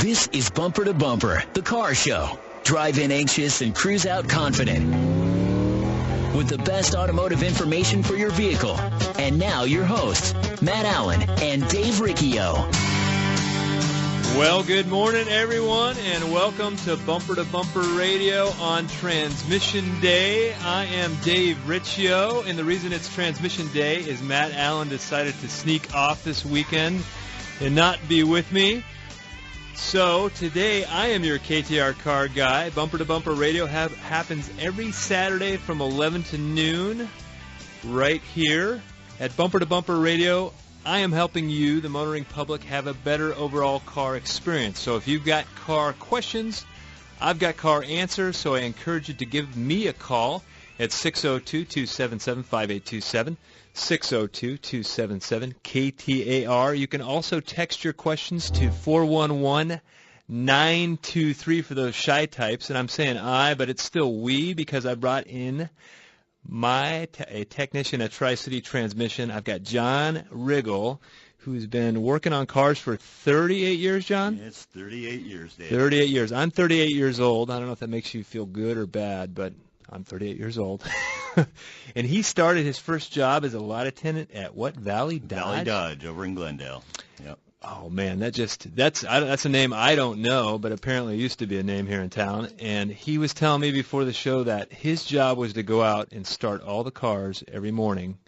This is Bumper to Bumper, the car show. Drive in anxious and cruise out confident. With the best automotive information for your vehicle. And now your hosts, Matt Allen and Dave Riccio. Well, good morning, everyone, and welcome to Bumper Radio on Transmission Day. I am Dave Riccio, and the reason it's Transmission Day is Matt Allen decided to sneak off this weekend and not be with me. So today I am your KTAR car guy. Bumper to Bumper Radio happens every Saturday from 11 to noon right here at Bumper to Bumper Radio. I am helping you, the motoring public, have a better overall car experience. So if you've got car questions, I've got car answers, so I encourage you to give me a call at 602-277-5827, 602-277-KTAR. You can also text your questions to 411-923 for those shy types. And I'm saying I, but it's still we because I brought in a technician at Tri-City Transmission. I've got John Riggle, who's been working on cars for 38 years, John? It's 38 years, Dave. 38 years. I'm 38 years old. I don't know if that makes you feel good or bad, but I'm 38 years old. And he started his first job as a lot attendant at what, Valley Dodge? Valley Dodge over in Glendale. Yep. Oh, man, that's a name I don't know, but apparently it used to be a name here in town. And he was telling me before the show that his job was to go out and start all the cars every morning.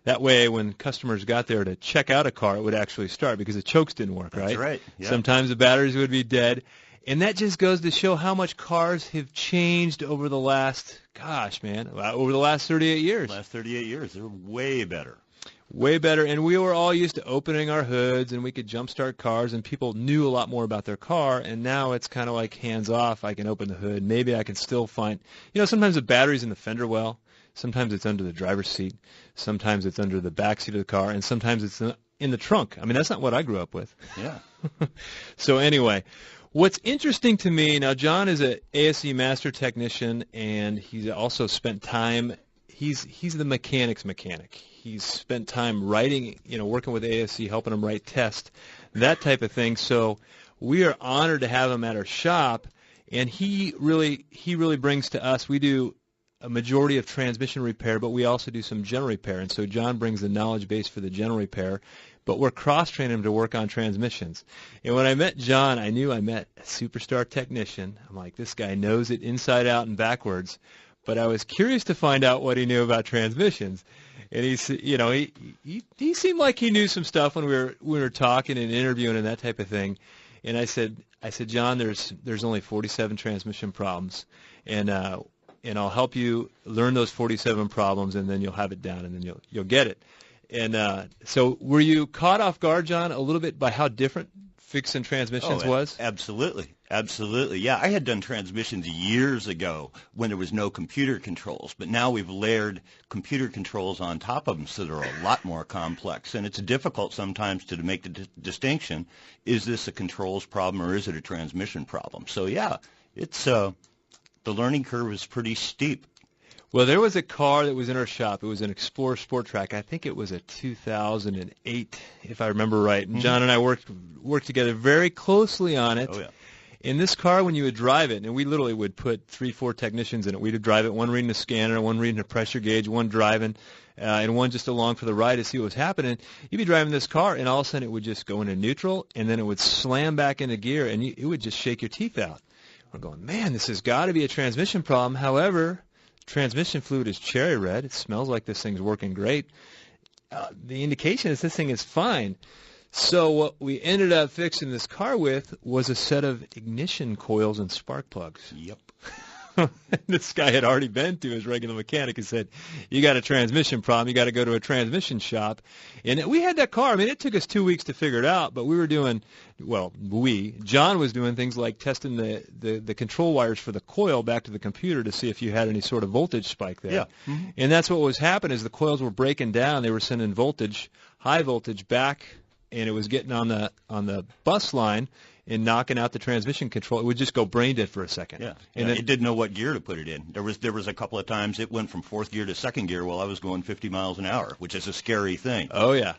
That way, when customers got there to check out a car, it would actually start because the chokes didn't work, right? That's right. Yep. Sometimes the batteries would be dead. And that just goes to show how much cars have changed over the last, over the last 38 years. Last 38 years, they're way better. Way better, and we were all used to opening our hoods, and we could jump-start cars, and people knew a lot more about their car, and now it's kind of like hands-off. I can open the hood. Maybe I can still find, sometimes the battery's in the fender well. Sometimes it's under the driver's seat. Sometimes it's under the back seat of the car, and sometimes it's in the trunk. I mean, that's not what I grew up with. Yeah. So anyway, what's interesting to me, now John is an ASE master technician, and he's also spent time, he's the mechanic's mechanic. He's spent time writing, working with ASE, helping him write tests, that type of thing. So we are honored to have him at our shop, and he really brings to us, we do a majority of transmission repair, but we also do some general repair. And so John brings the knowledge base for the general repair, but we're cross-training him to work on transmissions. And when I met John, I knew I met a superstar technician. I'm like, this guy knows it inside out and backwards. But I was curious to find out what he knew about transmissions. And he seemed like he knew some stuff when we were talking and interviewing and that type of thing. And I said, John, there's only 47 transmission problems, and I'll help you learn those 47 problems, and then you'll have it down, and then you'll get it. And so, were you caught off guard, John, a little bit by how different fixing transmissions was? Absolutely. Yeah, I had done transmissions years ago when there was no computer controls, but now we've layered computer controls on top of them, so they're a lot more complex. And it's difficult sometimes to make the distinction: is this a controls problem or is it a transmission problem? So yeah, it's the learning curve is pretty steep. Well, there was a car that was in our shop. It was an Explorer Sport Track. I think it was a 2008, if I remember right. And John and I worked together very closely on it. Oh, yeah. In this car, when you would drive it, and we literally would put 3-4 technicians in it. We'd drive it, one reading a scanner, one reading a pressure gauge, one driving, and one just along for the ride to see what was happening. You'd be driving this car, and all of a sudden it would just go into neutral, and then it would slam back into gear, and it would just shake your teeth out. We're going, man, this has got to be a transmission problem. However, transmission fluid is cherry red. It smells like this thing's working great. The indication is this thing is fine. So what we ended up fixing this car with was a set of ignition coils and spark plugs. Yep. This guy had already been to his regular mechanic and said, you got a transmission problem, you got to go to a transmission shop. And we had that car. I mean, it took us 2 weeks to figure it out, but we were doing, John was doing things like testing the control wires for the coil back to the computer to see if you had any sort of voltage spike there. Yeah. Mm-hmm. And that's what was happening is the coils were breaking down. They were sending high voltage back, and it was getting on the bus line and knocking out the transmission control. It would just go brain dead for a second. Yeah, and it didn't know what gear to put it in. There was a couple of times it went from fourth gear to second gear while I was going 50 miles an hour, which is a scary thing. Oh, yeah.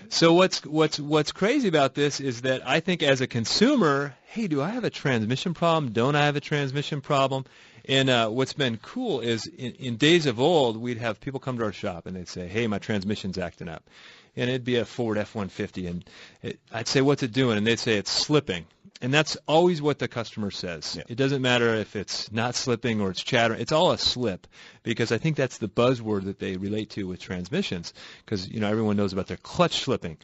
So what's crazy about this is that I think as a consumer, hey, do I have a transmission problem? Don't I have a transmission problem? And what's been cool is in days of old, we'd have people come to our shop and they'd say, hey, my transmission's acting up. And it'd be a Ford F-150. And I'd say, what's it doing? And they'd say, it's slipping. And that's always what the customer says. Yeah. It doesn't matter if it's not slipping or it's chattering. It's all a slip, because I think that's the buzzword that they relate to with transmissions, because, everyone knows about their clutch slipping.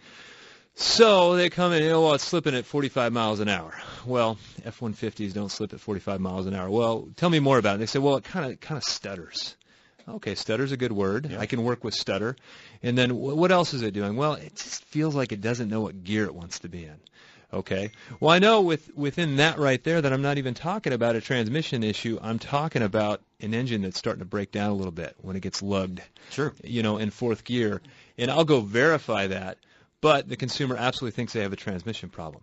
So they come in, well, it's slipping at 45 miles an hour. Well, F-150s don't slip at 45 miles an hour. Well, tell me more about it. And they say, well, it kind of stutters. Okay, stutter's a good word. Yeah. I can work with stutter. And then what else is it doing? Well, it just feels like it doesn't know what gear it wants to be in. Okay. Well, I know within that right there that I'm not even talking about a transmission issue. I'm talking about an engine that's starting to break down a little bit when it gets lugged. Sure. In fourth gear. And I'll go verify that. But the consumer absolutely thinks they have a transmission problem.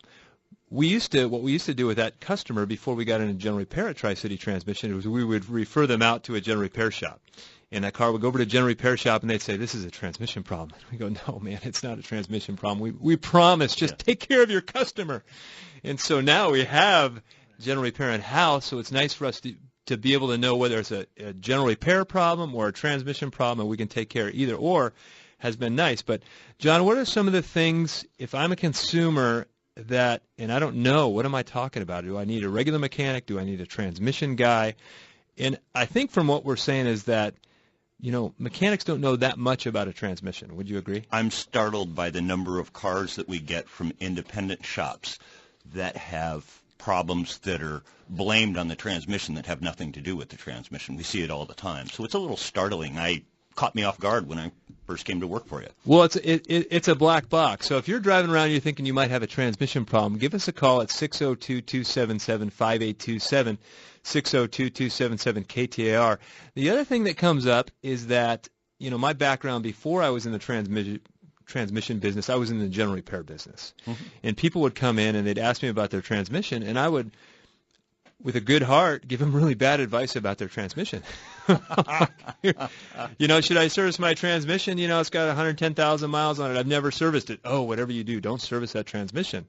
What we used to do with that customer before we got into general repair at Tri-City Transmission was we would refer them out to a general repair shop. And that car would go over to a general repair shop, and they'd say, this is a transmission problem. And we go, no, man, it's not a transmission problem. We promise, just take care of your customer. And so now we have general repair in-house, so it's nice for us to be able to know whether it's a general repair problem or a transmission problem, and we can take care of either or. Has been nice. But, John, what are some of the things, if I'm a consumer that, and I don't know, what am I talking about? Do I need a regular mechanic? Do I need a transmission guy? And I think from what we're saying is that, mechanics don't know that much about a transmission. Would you agree? I'm startled by the number of cars that we get from independent shops that have problems that are blamed on the transmission that have nothing to do with the transmission. We see it all the time. So it's a little startling. Caught me off guard when I first came to work for you. Well, it's a black box. So if you're driving around and you're thinking you might have a transmission problem, give us a call at 602-277-5827, 602-277-KTAR. The other thing that comes up is that, my background before I was in the transmission business, I was in the general repair business. Mm-hmm. And people would come in and they'd ask me about their transmission, and I would, with a good heart, give them really bad advice about their transmission. Should I service my transmission? It's got 110,000 miles on it. I've never serviced it. Oh, whatever you do, don't service that transmission.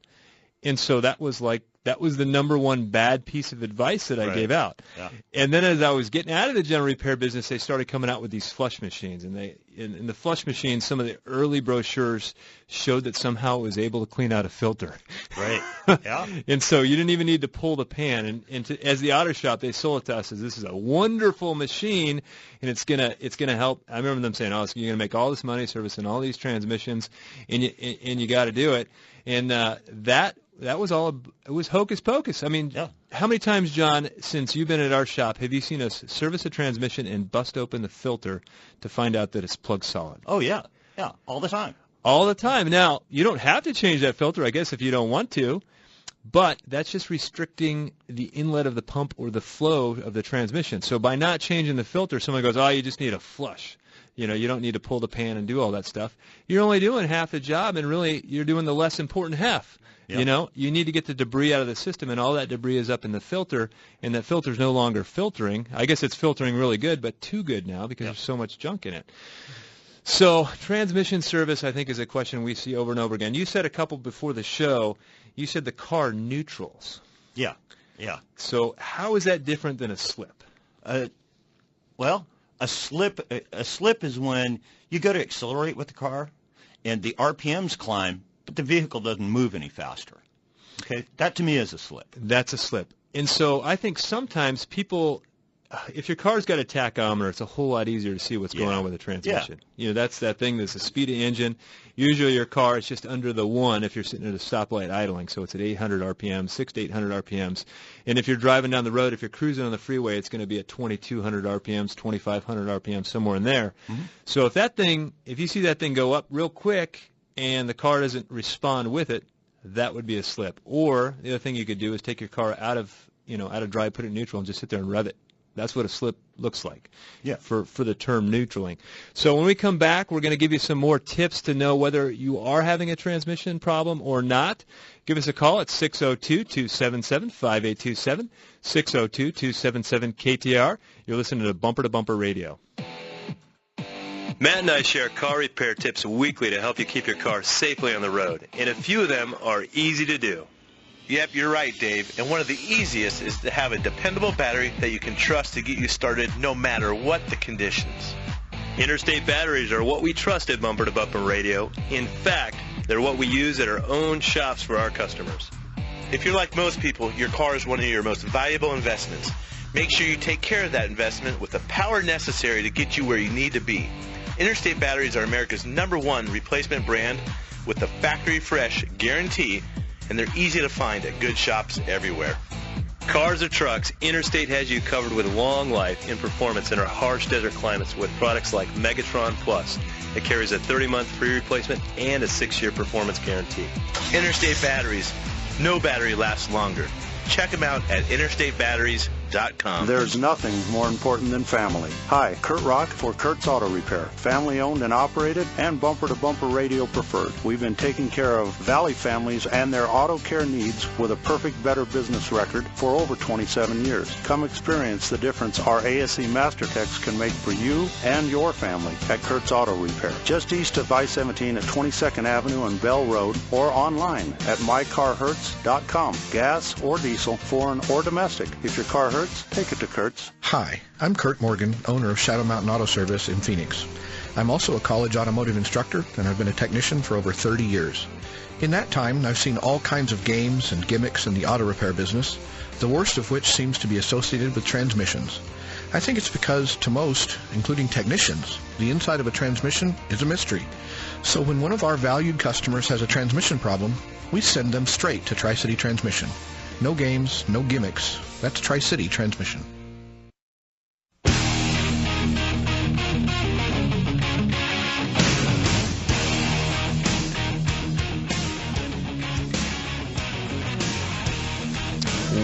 And so that was the number one bad piece of advice that I gave out. Yeah. And then as I was getting out of the general repair business, they started coming out with these flush machines. And in the flush machines, some of the early brochures showed that somehow it was able to clean out a filter. Right. Yeah. And so you didn't even need to pull the pan. And as the auto shop, they sold it to us as this is a wonderful machine, and it's gonna help. I remember them saying, "Oh, you're gonna make all this money servicing all these transmissions, and you got to do it." And that was all. It was hocus pocus. I mean, yeah. How many times, John, since you've been at our shop, have you seen us service a transmission and bust open the filter to find out that it's plug solid? Oh yeah, all the time. All the time. Now, you don't have to change that filter, I guess, if you don't want to, but that's just restricting the inlet of the pump or the flow of the transmission. So by not changing the filter, someone goes, oh, you just need a flush. You don't need to pull the pan and do all that stuff. You're only doing half the job, and really you're doing the less important half. Yep. You need to get the debris out of the system, and all that debris is up in the filter, and that filter's no longer filtering. I guess it's filtering really good, but too good now because there's so much junk in it. So transmission service, I think, is a question we see over and over again. You said a couple before the show. You said the car neutrals. Yeah. So how is that different than a slip? Well, a slip is when you go to accelerate with the car, and the RPMs climb, but the vehicle doesn't move any faster. Okay, that to me is a slip. That's a slip. And so I think sometimes people, if your car's got a tachometer, it's a whole lot easier to see what's going on with the transmission. Yeah. That's that thing that's the speed of the engine. Usually your car is just under the 1 if you're sitting at a stoplight idling, so it's at 800 RPMs, 600 to 800 RPMs. And if you're driving down the road, if you're cruising on the freeway, it's going to be at 2,200 RPMs, 2,500 RPMs, somewhere in there. Mm-hmm. So if you see that thing go up real quick and the car doesn't respond with it, that would be a slip. Or the other thing you could do is take your car out of drive, put it in neutral, and just sit there and rev it. That's what a slip looks like for the term neutraling. So when we come back, we're going to give you some more tips to know whether you are having a transmission problem or not. Give us a call at 602-277-5827, 602-277-KTAR. You're listening to Bumper Radio. Matt and I share car repair tips weekly to help you keep your car safely on the road, and a few of them are easy to do. Yep, you're right, Dave. And one of the easiest is to have a dependable battery that you can trust to get you started no matter what the conditions. Interstate batteries are what we trust at Bumper to Bumper Radio. In fact, they're what we use at our own shops for our customers. If you're like most people, your car is one of your most valuable investments. Make sure you take care of that investment with the power necessary to get you where you need to be. Interstate batteries are America's #1 replacement brand with the factory fresh guarantee, and they're easy to find at good shops everywhere. Cars or trucks, Interstate has you covered with long life and performance in our harsh desert climates with products like Megatron Plus. It carries a 30-month free replacement and a 6-year performance guarantee. Interstate batteries. No battery lasts longer. Check them out at interstatebatteries.com. There's nothing more important than family. Hi, Kurt Rock for Kurt's Auto Repair. Family owned and operated and Bumper to Bumper Radio preferred. We've been taking care of Valley families and their auto care needs with a perfect Better Business record for over 27 years. Come experience the difference our ASE Master Techs can make for you and your family at Kurt's Auto Repair. Just east of I-17 at 22nd Avenue and Bell Road, or online at mycarhurts.com. Gas or diesel, foreign or domestic. If your car hurts, take it to Kurt's. Hi, I'm Kurt Morgan, owner of Shadow Mountain Auto Service in Phoenix. I'm also a college automotive instructor, and I've been a technician for over 30 years. In that time, I've seen all kinds of games and gimmicks in the auto repair business, the worst of which seems to be associated with transmissions. I think it's because, to most, including technicians, the inside of a transmission is a mystery. So when one of our valued customers has a transmission problem, we send them straight to Tri-City Transmission. No games, no gimmicks. That's Tri-City Transmission.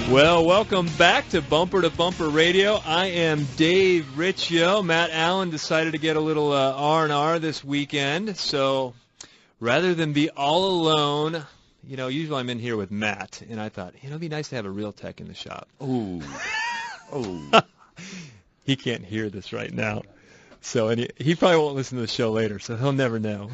Well, welcome back to Bumper Radio. I am Dave Riccio. Matt Allen decided to get a little R&R this weekend, so rather than be all alone, you know, usually I'm in here with Matt, and I thought, it'd be nice to have a real tech in the shop. Ooh. Oh. He can't hear this right now, so and he probably won't listen to the show later, so he'll never know.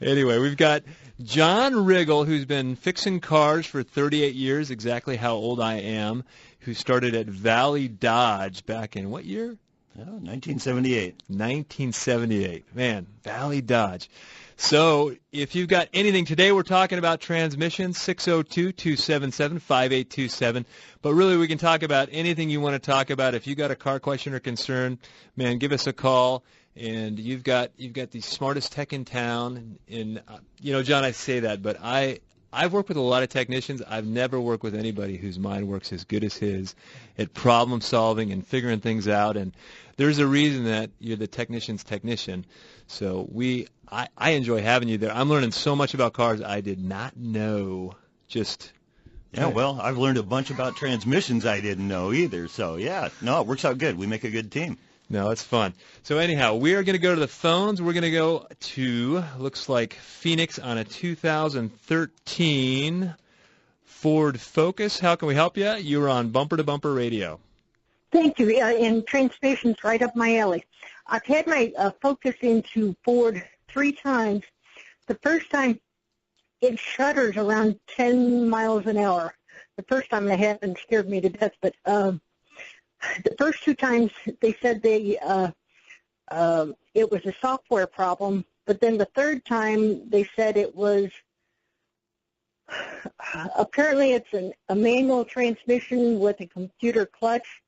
Anyway, we've got John Riggle, who's been fixing cars for 38 years, exactly how old I am, who started at Valley Dodge back in what year? 1978. 1978. Man, Valley Dodge. So if you've got anything today, we're talking about transmissions, 602-277-5827. But really, we can talk about anything you want to talk about. If you got a car question or concern, man, give us a call. And you've got the smartest tech in town. And John, I say that, but I've worked with a lot of technicians. I've never worked with anybody whose mind works as good as his at problem solving and figuring things out. And there's a reason that you're the technician's technician. So I enjoy having you there. I'm learning so much about cars I did not know. Yeah, well, I've learned a bunch about transmissions I didn't know either. So, yeah, no, it works out good. We make a good team. No, it's fun. So anyhow, we are going to go to the phones. We're going to go to, looks like, Phoenix on a 2013 Ford Focus. How can we help you? You're on Bumper to Bumper Radio. Thank you. And transmission's right up my alley. I've had my Focus into Ford 3 times. The first time, it shudders around 10 miles an hour. The first time it happened scared me to death, but the first 2 times they said it was a software problem, but then the third time they said it was apparently it's a manual transmission with a computer clutch,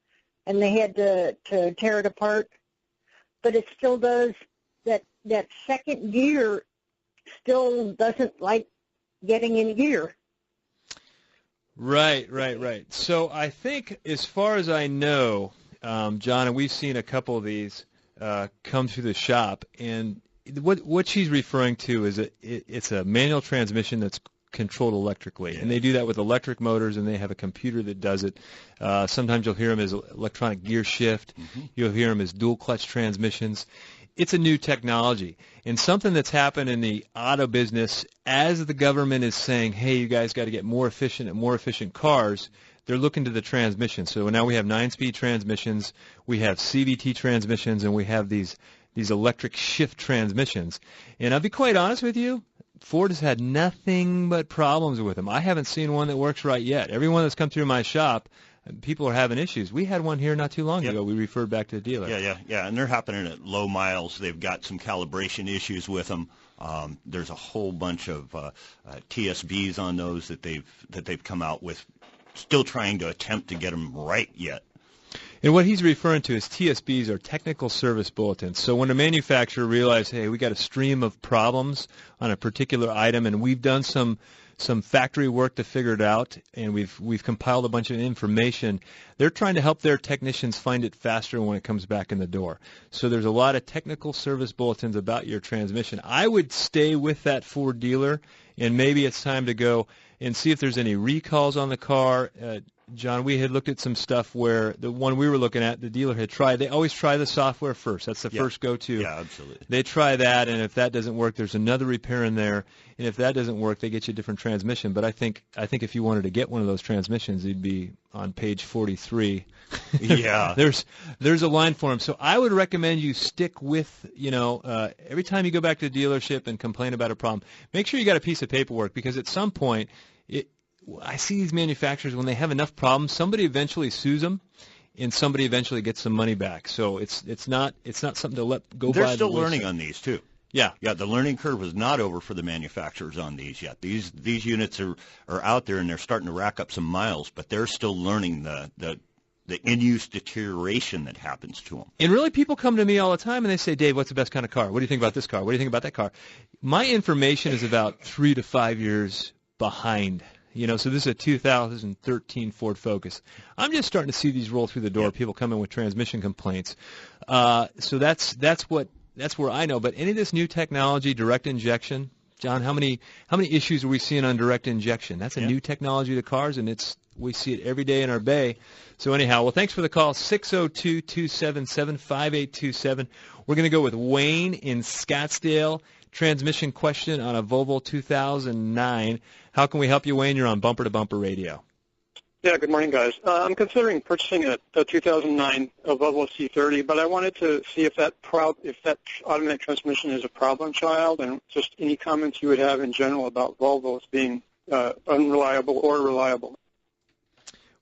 and they had to tear it apart. But it still does that second gear still doesn't like getting in gear. Right. So I think, as far as I know, John, and we've seen a couple of these come through the shop, and what she's referring to is it's a manual transmission that's controlled electrically, and they do that with electric motors, and they have a computer that does it. Sometimes you'll hear them as electronic gear shift. Mm-hmm. You'll hear them as dual clutch transmissions. It's a new technology, and something that's happened in the auto business as the government is saying, hey, you guys got to get more efficient and more efficient cars, they're looking to the transmission. So now we have 9-speed transmissions, we have CVT transmissions, and we have these electric shift transmissions. And I'll be quite honest with you, Ford has had nothing but problems with them. I haven't seen one that works right yet. Everyone that's come through my shop, people are having issues. We had one here not too long ago. We referred back to the dealer. Yeah, and they're happening at low miles. They've got some calibration issues with them. There's a whole bunch of TSBs on those that they've come out with, still trying to attempt to get them right yet. And what he's referring to is TSBs, or technical service bulletins. So when a manufacturer realizes, hey, we got a stream of problems on a particular item, and we've done some factory work to figure it out, and we've compiled a bunch of information, they're trying to help their technicians find it faster when it comes back in the door. So there's a lot of technical service bulletins about your transmission. I would stay with that Ford dealer, and maybe it's time to go and see if there's any recalls on the car. John, we had looked at some stuff where the one we were looking at, the dealer had tried. They always try the software first. That's the first go-to. Yeah, absolutely. They try that, and if that doesn't work, there's another repair in there. And if that doesn't work, they get you a different transmission. But I think if you wanted to get one of those transmissions, you'd be on page 43. Yeah. There's a line for them. So I would recommend you stick with, every time you go back to the dealership and complain about a problem, make sure you got a piece of paperwork, because at some point, I see these manufacturers, when they have enough problems, somebody eventually sues them, and somebody eventually gets some money back. So it's not something to let go by. They're still learning on these too. Yeah. The learning curve is not over for the manufacturers on these yet. These units are out there, and they're starting to rack up some miles, but they're still learning the in-use deterioration that happens to them. And really, people come to me all the time, and they say, Dave, what's the best kind of car? What do you think about this car? What do you think about that car? My information is about 3 to 5 years behind. So this is a 2013 Ford Focus. I'm just starting to see these roll through the door. People come in with transmission complaints. So that's where I know. But any of this new technology, direct injection, John, how many issues are we seeing on direct injection? That's a new technology to cars, and we see it every day in our bay. So anyhow, well, thanks for the call, 602-277-5827. We're going to go with Wayne in Scottsdale. Transmission question on a Volvo 2009. How can we help you, Wayne? You're on Bumper to Bumper Radio. Yeah, good morning, guys. I'm considering purchasing a 2009 Volvo C30, but I wanted to see if that automatic transmission is a problem child, and just any comments you would have in general about Volvos being unreliable or reliable.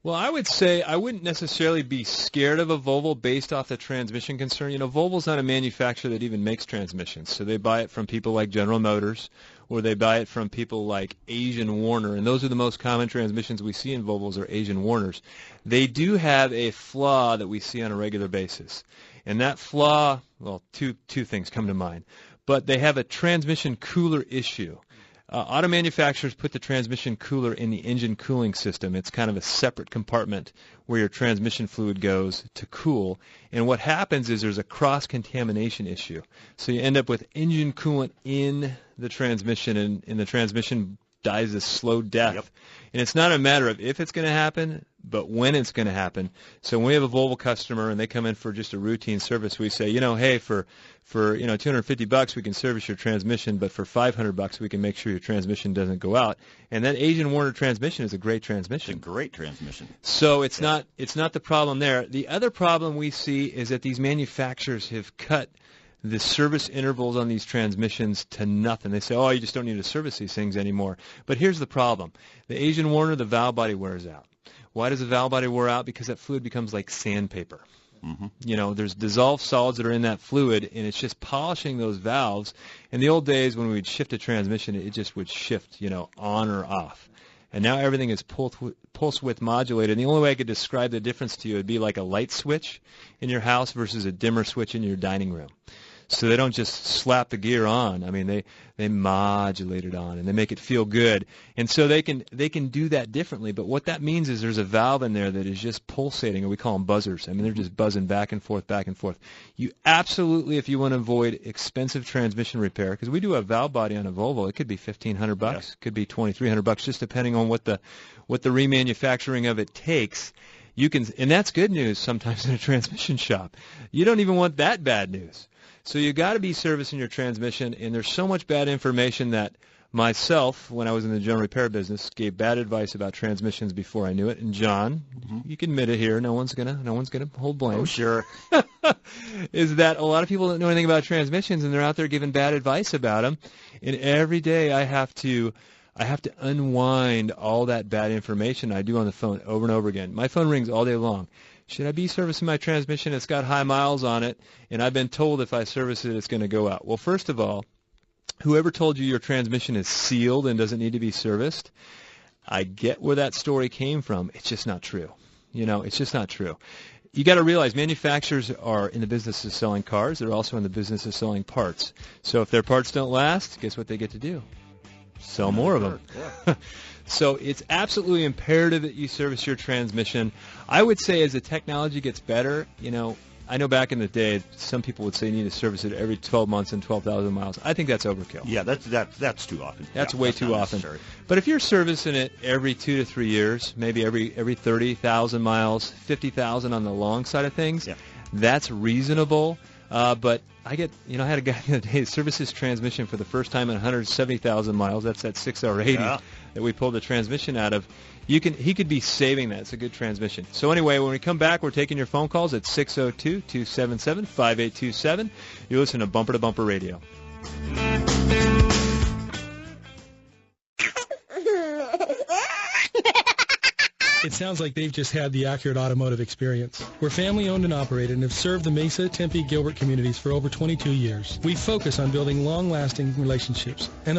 Well, I would say I wouldn't necessarily be scared of a Volvo based off the transmission concern. Volvo's not a manufacturer that even makes transmissions, so they buy it from people like General Motors, or they buy it from people like Asian Warner, and those are the most common transmissions we see in Volvos are Asian Warners. They do have a flaw that we see on a regular basis, and that flaw, well, two things come to mind, but they have a transmission cooler issue. Auto manufacturers put the transmission cooler in the engine cooling system. It's kind of a separate compartment where your transmission fluid goes to cool. And what happens is there's a cross-contamination issue. So you end up with engine coolant in the transmission, and the transmission dies a slow death. Yep. And it's not a matter of if it's going to happen, but when it's going to happen. So when we have a Volvo customer and they come in for just a routine service, we say, hey, for $250 we can service your transmission, but for $500 we can make sure your transmission doesn't go out. And that Asian Warner transmission is a great transmission. It's a great transmission. So it's not the problem there. The other problem we see is that these manufacturers have cut the service intervals on these transmissions to nothing. They say, you just don't need to service these things anymore. But here's the problem. The Asian Warner, the valve body wears out. Why does the valve body wear out? Because that fluid becomes like sandpaper. Mm-hmm. There's dissolved solids that are in that fluid, and it's just polishing those valves. In the old days when we'd shift a transmission, it just would shift, on or off. And now everything is pulse width modulated. And the only way I could describe the difference to you would be like a light switch in your house versus a dimmer switch in your dining room. So they don't just slap the gear on. I mean, they modulate it on, and they make it feel good. And so they can do that differently. But what that means is there's a valve in there that is just pulsating, or we call them buzzers. I mean, they're just buzzing back and forth, back and forth. You absolutely, if you want to avoid expensive transmission repair, because we do have valve body on a Volvo, it could be $1,500, could be $2,300, just depending on what the remanufacturing of it takes. You can, and that's good news sometimes in a transmission shop. You don't even want that bad news. So you got to be servicing your transmission, and there's so much bad information that Myself, when I was in the general repair business, gave bad advice about transmissions before I knew it. And John, you can admit it here. No one's gonna hold blame. Oh, sure. Is that a lot of people don't know anything about transmissions, and they're out there giving bad advice about them. And every day I have to unwind all that bad information I do on the phone over and over again. My phone rings all day long. Should I be servicing my transmission? It's got high miles on it, and I've been told if I service it, it's going to go out. Well, first of all, whoever told you your transmission is sealed and doesn't need to be serviced, I get where that story came from. It's just not true. It's just not true. You got to realize manufacturers are in the business of selling cars. They're also in the business of selling parts. So if their parts don't last, guess what they get to do? Sell more of them. Yeah. So it's absolutely imperative that you service your transmission. I would say as the technology gets better, I know back in the day, some people would say you need to service it every 12 months and 12,000 miles. I think that's overkill. Yeah, that's too often. That's way too often. Necessary. But if you're servicing it every 2 to 3 years, maybe every 30,000 miles, 50,000 on the long side of things, that's reasonable. But I had a guy the other day service his transmission for the first time at 170,000 miles. That's that 6R80 that we pulled the transmission out of. He could be saving that. It's a good transmission. So anyway, when we come back, we're taking your phone calls at 602-277-5827. You listen to Bumper to Bumper Radio. It sounds like they've just had the accurate automotive experience. We're family-owned and operated and have served the Mesa, Tempe, Gilbert communities for over 22 years. We focus on building long-lasting relationships and,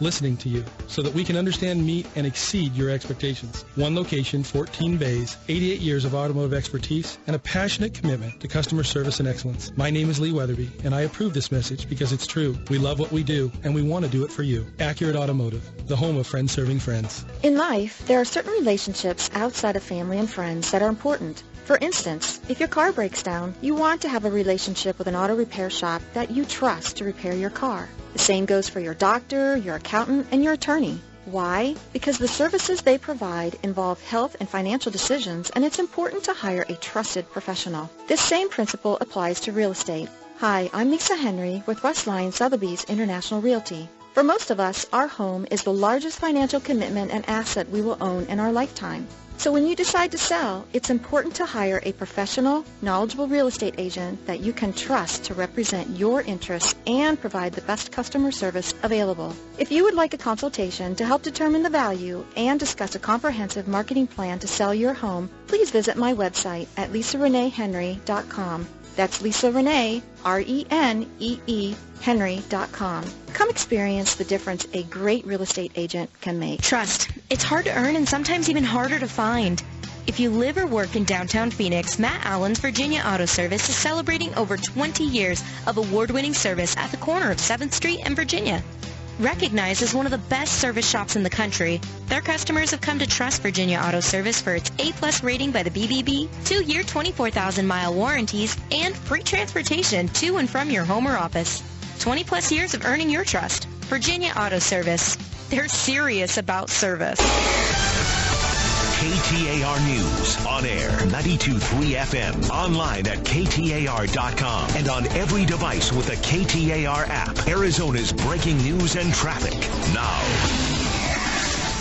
listening to you so that we can understand, meet, and exceed your expectations. One location, 14 bays, 88 years of automotive expertise, and a passionate commitment to customer service and excellence. My name is Lee Weatherby, and I approve this message because it's true. We love what we do, and we want to do it for you. Accurate Automotive, the home of friends serving friends. In life, there are certain relationships outside of family and friends that are important. For instance, if your car breaks down, you want to have a relationship with an auto repair shop that you trust to repair your car. The same goes for your doctor, your accountant, and your attorney. Why? Because the services they provide involve health and financial decisions, and it's important to hire a trusted professional. This same principle applies to real estate. Hi, I'm Lisa Henry with Russ Lyon Sotheby's International Realty. For most of us, our home is the largest financial commitment and asset we will own in our lifetime. So when you decide to sell, it's important to hire a professional, knowledgeable real estate agent that you can trust to represent your interests and provide the best customer service available. If you would like a consultation to help determine the value and discuss a comprehensive marketing plan to sell your home, please visit my website at lisareneehenry.com. That's Lisa Renee, R-E-N-E-E, Henry.com. Come experience the difference a great real estate agent can make. Trust. It's hard to earn and sometimes even harder to find. If you live or work in downtown Phoenix, Matt Allen's Virginia Auto Service is celebrating over 20 years of award-winning service at the corner of 7th Street and Virginia. Recognized as one of the best service shops in the country, their customers have come to trust Virginia Auto Service for its A+ rating by the BBB, 2-year 24,000-mile warranties, and free transportation to and from your home or office. 20+ years of earning your trust. Virginia Auto Service. They're serious about service. KTAR News, on air, 92.3 FM, online at KTAR.com, and on every device with the KTAR app. Arizona's breaking news and traffic, now.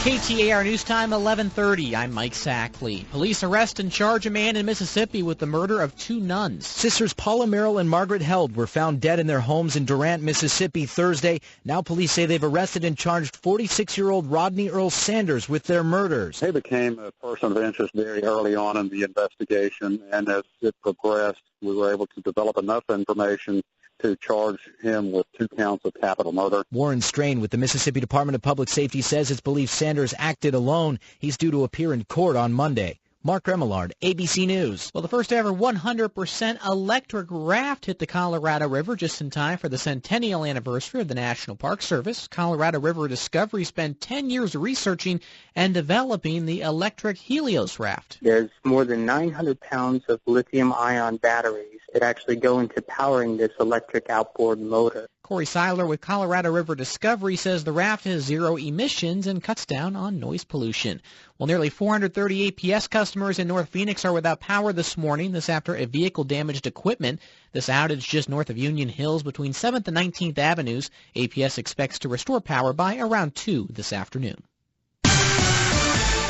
KTAR News Time, 11:30. I'm Mike Sackley. Police arrest and charge a man in Mississippi with the murder of 2 nuns. Sisters Paula Merrill and Margaret Held were found dead in their homes in Durant, Mississippi Thursday. Now police say they've arrested and charged 46-year-old Rodney Earl Sanders with their murders. He became a person of interest very early on in the investigation, and as it progressed, we were able to develop enough information to charge him with 2 counts of capital murder. Warren Strain with the Mississippi Department of Public Safety says it's believed Sanders acted alone. He's due to appear in court on Monday. Mark Remillard, ABC News. Well, the first ever 100% electric raft hit the Colorado River just in time for the centennial anniversary of the National Park Service. Colorado River Discovery spent 10 years researching and developing the electric Helios raft. There's more than 900 pounds of lithium-ion batteries that actually go into powering this electric outboard motor. Corey Seiler with Colorado River Discovery says the raft has zero emissions and cuts down on noise pollution. Well, nearly 430 APS customers in North Phoenix are without power this morning. This after a vehicle damaged equipment. This outage just north of Union Hills between 7th and 19th Avenues. APS expects to restore power by around 2 this afternoon.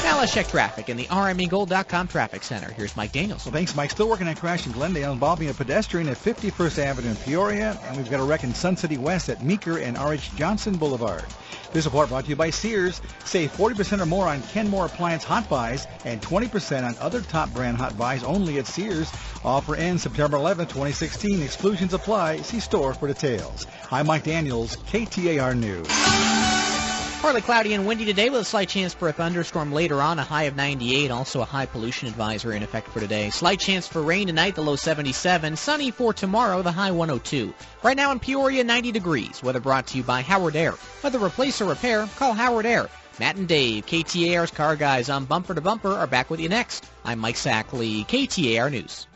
Now let's check traffic in the RMEGold.com Traffic Center. Here's Mike Daniels. Well, thanks, Mike. Still working on crash in Glendale involving a pedestrian at 51st Avenue in Peoria. And we've got a wreck in Sun City West at Meeker and R.H. Johnson Boulevard. This report brought to you by Sears. Save 40% or more on Kenmore Appliance Hot Buys and 20% on other top brand hot buys only at Sears. Offer ends September 11, 2016. Exclusions apply. See store for details. I'm Mike Daniels, KTAR News. Partly cloudy and windy today with a slight chance for a thunderstorm later on, a high of 98. Also a high pollution advisory in effect for today. Slight chance for rain tonight, the low 77. Sunny for tomorrow, the high 102. Right now in Peoria, 90 degrees. Weather brought to you by Howard Air. Whether replace or repair, call Howard Air. Matt and Dave, KTAR's Car Guys on Bumper to Bumper, are back with you next. I'm Mike Sackley, KTAR News.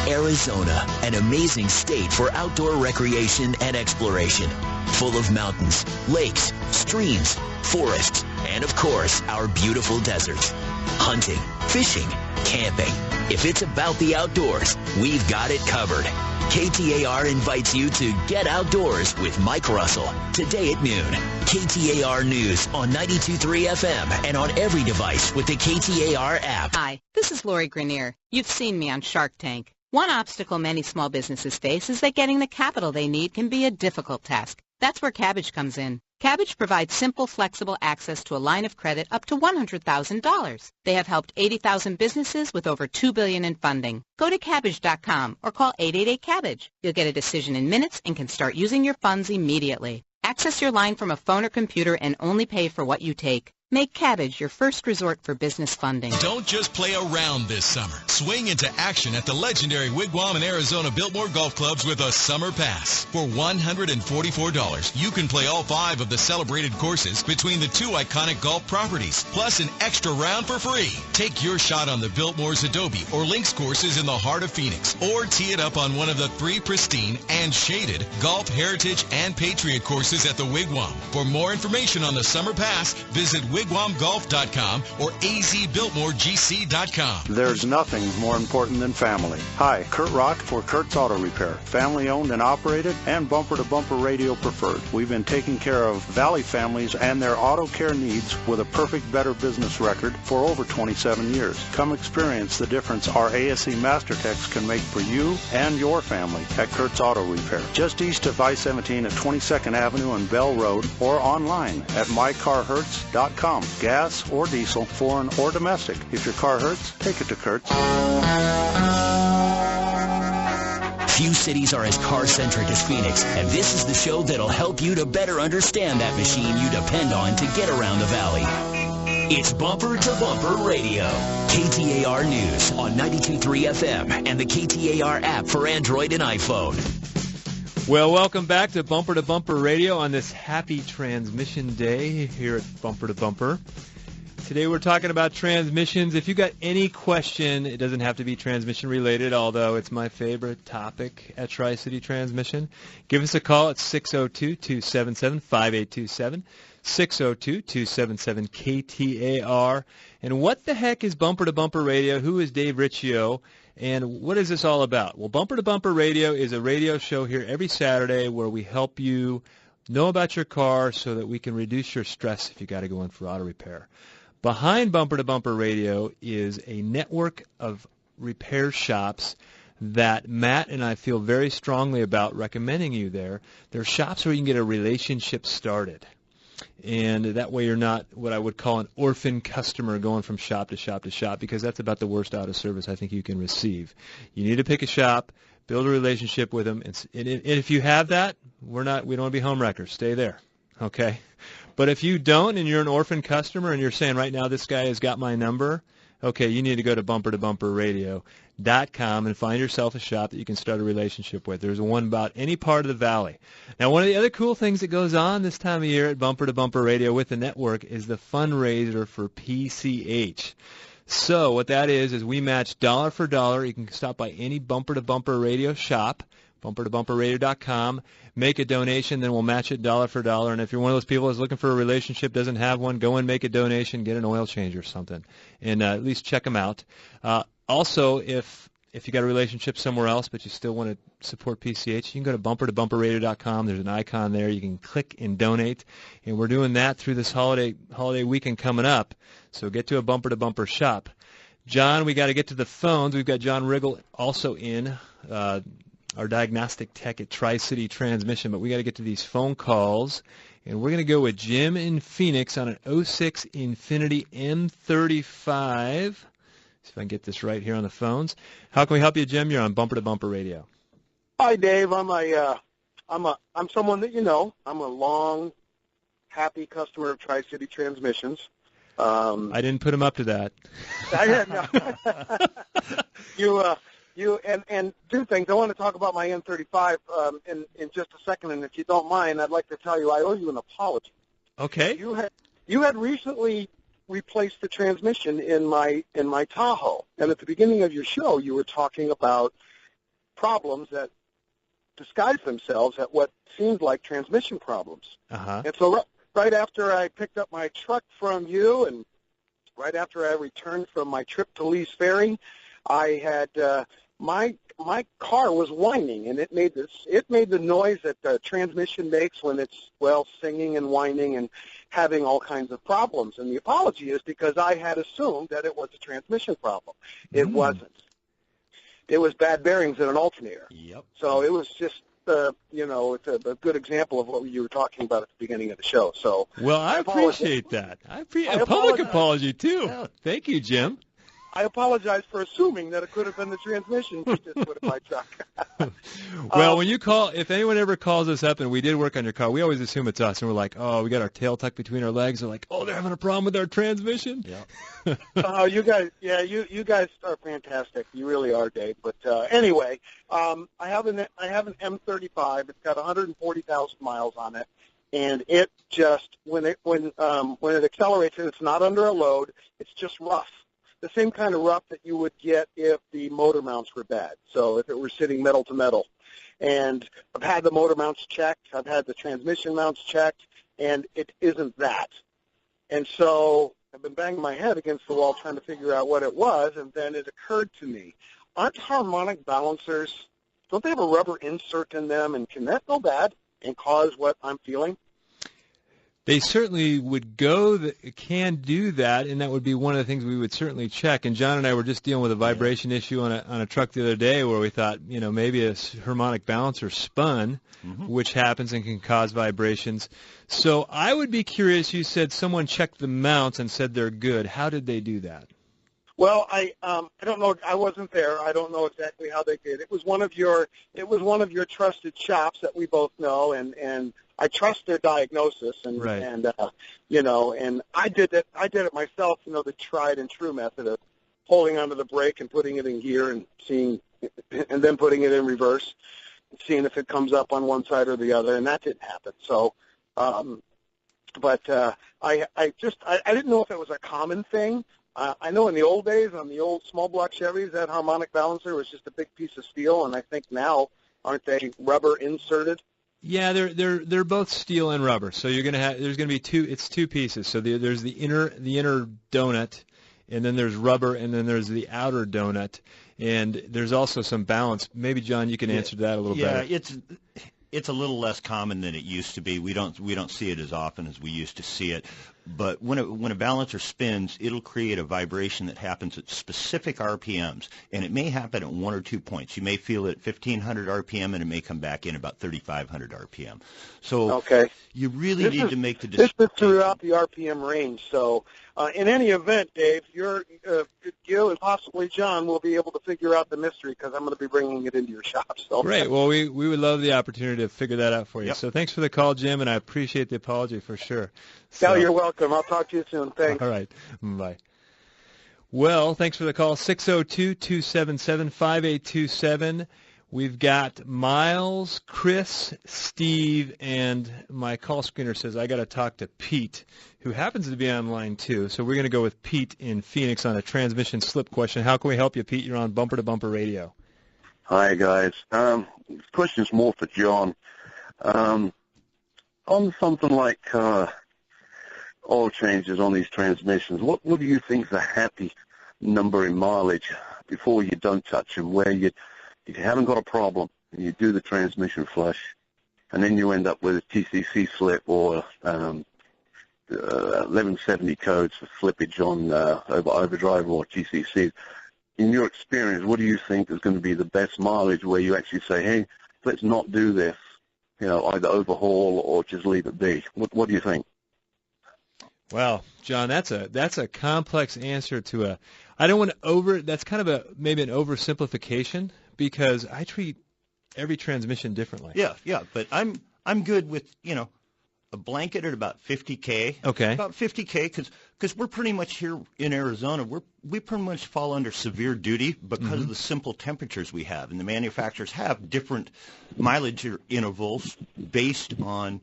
Arizona, an amazing state for outdoor recreation and exploration. Full of mountains, lakes, streams, forests, and of course, our beautiful deserts. Hunting, fishing, camping. If it's about the outdoors, we've got it covered. KTAR invites you to Get Outdoors with Mike Russell, today at noon. KTAR News on 92.3 FM and on every device with the KTAR app. Hi, this is Lori Grenier. You've seen me on Shark Tank. One obstacle many small businesses face is that getting the capital they need can be a difficult task. That's where Cabbage comes in. Cabbage provides simple, flexible access to a line of credit up to $100,000. They have helped 80,000 businesses with over $2 billion in funding. Go to Cabbage.com or call 888-CABBAGE. You'll get a decision in minutes and can start using your funds immediately. Access your line from a phone or computer and only pay for what you take. Make Cabbage your first resort for business funding. Don't just play around this summer. Swing into action at the legendary Wigwam and Arizona Biltmore Golf Clubs with a Summer Pass. For $144, you can play all 5 of the celebrated courses between the 2 iconic golf properties, plus an extra round for free. Take your shot on the Biltmore's Adobe or Links courses in the heart of Phoenix, or tee it up on one of the 3 pristine and shaded Golf Heritage and Patriot courses at the Wigwam. For more information on the Summer Pass, visit wigwamgolf.com or azbiltmoregc.com. There's nothing more important than family. Hi, Kurt Rock for Kurt's Auto Repair. Family owned and operated and bumper-to-bumper radio preferred. We've been taking care of Valley families and their auto care needs with a perfect Better Business record for over 27 years. Come experience the difference our ASE Master Techs can make for you and your family at Kurt's Auto Repair. Just east of I-17 at 22nd Avenue and Bell Road, or online at mycarhurts.com. Gas or diesel, foreign or domestic. If your car hurts, take it to Kurt's. Few cities are as car-centric as Phoenix, and this is the show that'll help you to better understand that machine you depend on to get around the valley. It's Bumper to Bumper Radio. KTAR News on 92.3 FM and the KTAR app for Android and iPhone. Well, welcome back to Bumper Radio on this happy transmission day here at Bumper to Bumper. Today we're talking about transmissions. If you got any question, it doesn't have to be transmission related, although it's my favorite topic at Tri-City Transmission. Give us a call at 602-277-5827, 602-277-KTAR. And what the heck is Bumper to Bumper Radio? Who is Dave Riccio? And what is this all about? Well, Bumper to Bumper Radio is a radio show here every Saturday where we help you know about your car so that we can reduce your stress if you got to go in for auto repair. Behind Bumper to Bumper Radio is a network of repair shops that Matt and I feel very strongly about recommending you there. They're shops where you can get a relationship started. And that way you're not what I would call an orphan customer going from shop to shop to shop, because that's about the worst auto service I think you can receive. You need to pick a shop, build a relationship with them, and if you have that, we don't want to be home wreckers. Stay there, okay? But if you don't and you're an orphan customer and you're saying right now this guy has got my number, okay, you need to go to bumpertobumperradio.com and find yourself a shop that you can start a relationship with. There's one about any part of the valley. Now, one of the other cool things that goes on this time of year at Bumper to Bumper Radio with the network is the fundraiser for PCH. So what that is we match dollar for dollar. You can stop by any Bumper to Bumper Radio shop, bumpertobumperradio.com. Make a donation, then we'll match it dollar for dollar. And if you're one of those people that's looking for a relationship, doesn't have one, go and make a donation, get an oil change or something, and at least check them out. Also, if you got a relationship somewhere else but you still want to support PCH, you can go to bumpertobumperradio.com. There's an icon there. You can click and donate. And we're doing that through this holiday weekend coming up. So get to a Bumper to Bumper shop. John, we got to get to the phones. We've got John Riggle also in, our diagnostic tech at Tri-City Transmission. But we got to get to these phone calls. And we're going to go with Jim in Phoenix on an 06 Infiniti M35. See if I can get this right here on the phones. How can we help you, Jim? You're on Bumper to Bumper Radio. Hi, Dave. I'm someone that you know. I'm a long, happy customer of Tri-City Transmissions. I didn't put him up to that. And two things. I want to talk about my M35 in just a second, and if you don't mind, I'd like to tell you I owe you an apology. Okay. You had recently replaced the transmission in my Tahoe, and at the beginning of your show, you were talking about problems that disguise themselves at what seemed like transmission problems. Uh-huh. And so right after I picked up my truck from you, and right after I returned from my trip to Lee's Ferry, I had my car was whining, and it made the noise that the transmission makes when it's singing and whining and having all kinds of problems. And the apology is because I had assumed that it was a transmission problem. It wasn't. It was bad bearings in an alternator. Yep. So it was just it's a good example of what you were talking about at the beginning of the show. So well, I appreciate that. I appreciate a public apology too. Yeah. Thank you, Jim. I apologize for assuming that it could have been the transmission you just put in my truck. Well, when you call, if anyone ever calls us up and we did work on your car, we always assume it's us, and we're like, oh, we got our tail tucked between our legs. They're like, oh, they're having a problem with our transmission. Yeah. You guys, you guys are fantastic. You really are, Dave. But anyway, I have an M35. It's got 140,000 miles on it, and it just when it accelerates and it's not under a load, it's just rough. The same kind of rough that you would get if the motor mounts were bad. So if it were sitting metal to metal. And I've had the motor mounts checked. I've had the transmission mounts checked, and it isn't that. And so I've been banging my head against the wall trying to figure out what it was, and then it occurred to me, aren't harmonic balancers, don't they have a rubber insert in them, and can that go bad and cause what I'm feeling? They certainly can do that, and that would be one of the things we would certainly check. And John and I were just dealing with a vibration issue on a truck the other day where we thought, maybe a harmonic balancer spun, which happens and can cause vibrations. So I would be curious, you said someone checked the mounts and said they're good. How did they do that? Well, I don't know. I wasn't there. I don't know exactly how they did. It was one of your trusted shops that we both know, and I trust their diagnosis, and right. and I did it myself. The tried and true method of holding onto the brake and putting it in gear and and then putting it in reverse, and seeing if it comes up on one side or the other, and that didn't happen. So, but I didn't know if it was a common thing. I know in the old days, on the old small block Chevys, that harmonic balancer was just a big piece of steel, and I think now, aren't they rubber inserted? Yeah, they're both steel and rubber. So there's gonna be two pieces. So there's the inner donut, and then there's rubber, and then there's the outer donut, and there's also some balance. Maybe John, you can answer that a little better. Yeah, it's a little less common than it used to be. We don't see it as often as we used to see it. But when a balancer spins, it'll create a vibration that happens at specific RPMs, and it may happen at 1 or 2 points. You may feel it at 1,500 RPM, and it may come back in about 3,500 RPM. So you really need to make the decision. This is throughout the RPM range. So in any event, Dave, you and possibly John will be able to figure out the mystery because I'm going to be bringing it into your shop. So. Great. Well, we would love the opportunity to figure that out for you. Yep. So thanks for the call, Jim, and I appreciate the apology for sure. So, you're welcome. I'll talk to you soon. Thanks. All right. Bye. Well, thanks for the call. 602-277-5827. We've got Miles, Chris, Steve, and my call screener says I got to talk to Pete, who happens to be on line too. So we're going to go with Pete in Phoenix on a transmission slip question. How can we help you, Pete? You're on Bumper to Bumper Radio. Hi, guys. This question's more for John. On something like oil changes on these transmissions, what do you think is a happy number in mileage before you don't touch them, where you haven't got a problem and you do the transmission flush, and then you end up with a TCC slip or 1170 codes for slippage on overdrive or TCC. In your experience, what do you think is going to be the best mileage where you actually say, hey, let's not do this, either overhaul or just leave it be? What do you think? Well, John, that's a complex answer to I don't want to that's kind of maybe an oversimplification, because I treat every transmission differently. Yeah, but I'm good with, a blanket at about 50K. Okay. About 50K, because we're pretty much here in Arizona, we pretty much fall under severe duty because of the simple temperatures we have. And the manufacturers have different mileage intervals based on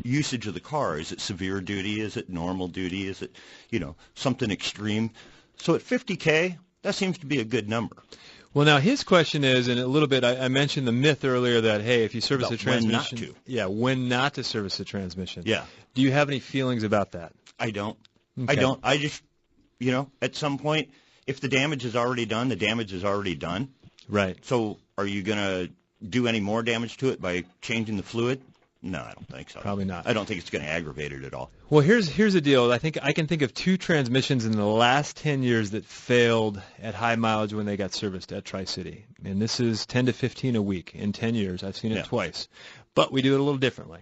usage of the car. Is it severe duty? Is it normal duty? Is it, something extreme? So at 50K, that seems to be a good number. Well, now his question is, and a little bit, I mentioned the myth earlier that, hey, if you service the transmission, when not to. Yeah, when not to service the transmission. Yeah. Do you have any feelings about that? I don't. Okay. I don't. I just, at some point, if the damage is already done, the damage is already done. Right. So are you going to do any more damage to it by changing the fluid? No, I don't think so. Probably not. I don't think it's going to aggravate it at all. Well, here's the deal. I can think of 2 transmissions in the last 10 years that failed at high mileage when they got serviced at Tri-City. And this is 10 to 15 a week in 10 years. I've seen it twice. But we do it a little differently.